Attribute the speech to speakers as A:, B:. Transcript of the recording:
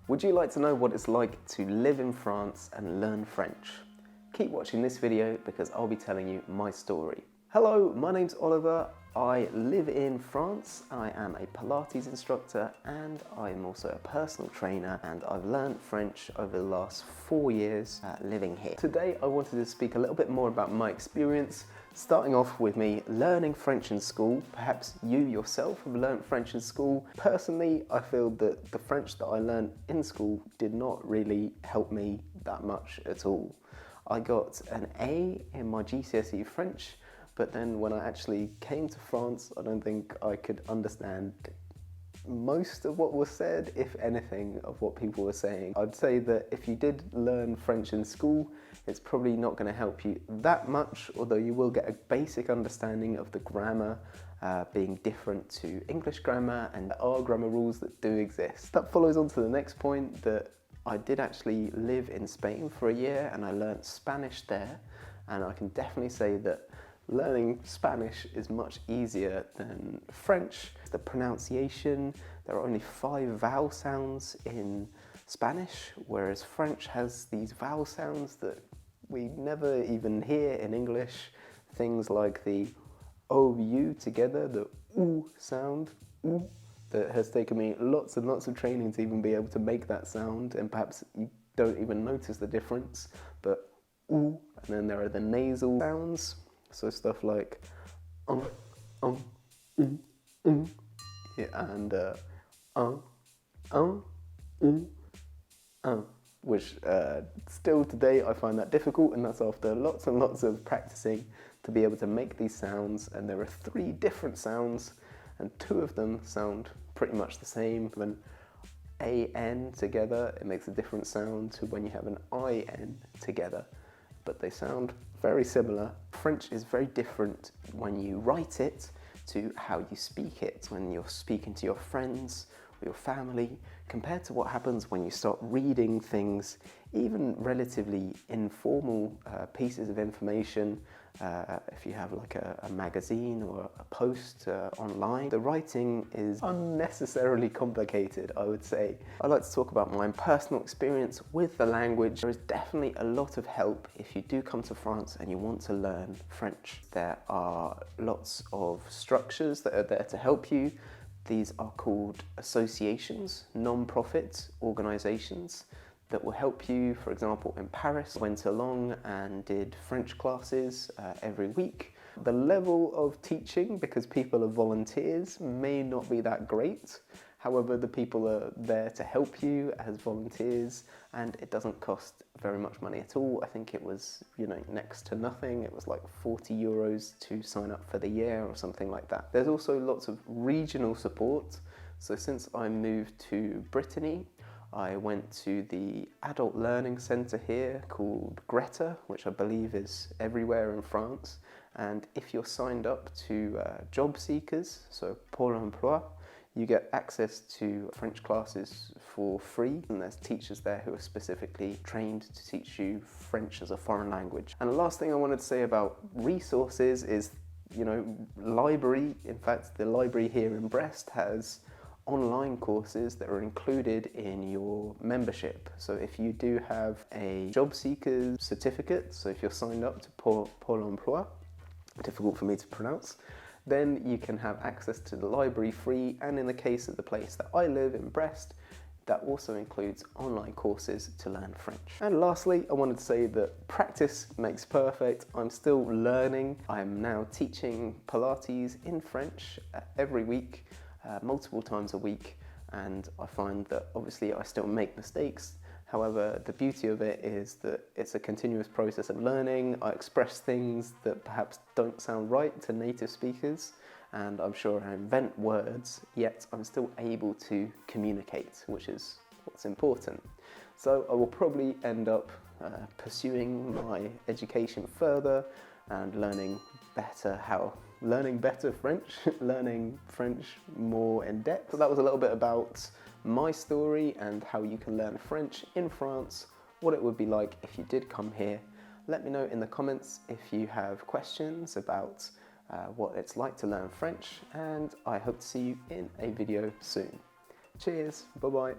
A: Would you like to know what it's like to live in France and learn French? Keep watching this video because I'll be telling you my story. Hello, my name's Oliver. I live in France. I am a Pilates instructor and I am also a personal trainer, and I've learned French over the last 4 years living here. Today I wanted to speak a little bit more about my experience, starting off with me learning French in school. Perhaps you yourself have learned French in school. Personally, I feel that the French that I learned in school did not really help me that much at all. I got an A in my GCSE French, but then when I actually came to France, I don't think I could understand most of what was said, if anything, of what people were saying. I'd say that if you did learn French in school, it's probably not going to help you that much, although you will get a basic understanding of the grammar being different to English grammar, and there are grammar rules that do exist. That follows on to the next point, that I did actually live in Spain for a year and I learnt Spanish there, and I can definitely say that learning Spanish is much easier than French. The pronunciation, there are only 5 vowel sounds in Spanish, whereas French has these vowel sounds that we never even hear in English. Things like the OU together, the OO sound, OO, that has taken me lots and lots of training to even be able to make that sound, and perhaps you don't even notice the difference, but OO. And then there are the nasal sounds. So stuff like yeah, and which still today I find that difficult, and that's after lots and lots of practicing to be able to make these sounds. And there are 3 different sounds, and 2 of them sound pretty much the same. When AN together, it makes a different sound to when you have an IN together, but they sound very similar. French is very different when you write it to how you speak it, when you're speaking to your friends or your family, compared to what happens when you start reading things, even relatively informal pieces of information. If you have like a magazine or a post online, the writing is unnecessarily complicated, I would say. I'd like to talk about my personal experience with the language. There is definitely a lot of help if you do come to France and you want to learn French. There are lots of structures that are there to help you. These are called associations, non-profit organizations that will help you. For example, in Paris, I went along and did French classes every week. The level of teaching, because people are volunteers, may not be that great. However, the people are there to help you as volunteers, and it doesn't cost very much money at all. I think it was, next to nothing. It was like 40 euros to sign up for the year or something like that. There's also lots of regional support. So since I moved to Brittany, I went to the adult learning centre here called GRETA, which I believe is everywhere in France. And if you're signed up to job seekers, so pôle emploi, you get access to French classes for free, and there's teachers there who are specifically trained to teach you French as a foreign language. And the last thing I wanted to say about resources is, library. In fact, the library here in Brest has online courses that are included in your membership. So if you do have a job seeker certificate, so if you're signed up to Pôle emploi, difficult for me to pronounce, then you can have access to the library free. And in the case of the place that I live in Brest, that also includes online courses to learn French. And lastly, I wanted to say that practice makes perfect. I'm still learning. I'm now teaching Pilates in French every week, multiple times a week, and I find that obviously I still make mistakes. However, the beauty of it is that it's a continuous process of learning. I express things that perhaps don't sound right to native speakers, and I'm sure I invent words, yet I'm still able to communicate, which is what's important. So I will probably end up pursuing my education further and learning better French, learning French more in depth. So that was a little bit about my story and how you can learn French in France, what it would be like if you did come here. Let me know in the comments if you have questions about what it's like to learn French, and I hope to see you in a video soon. Cheers, bye bye.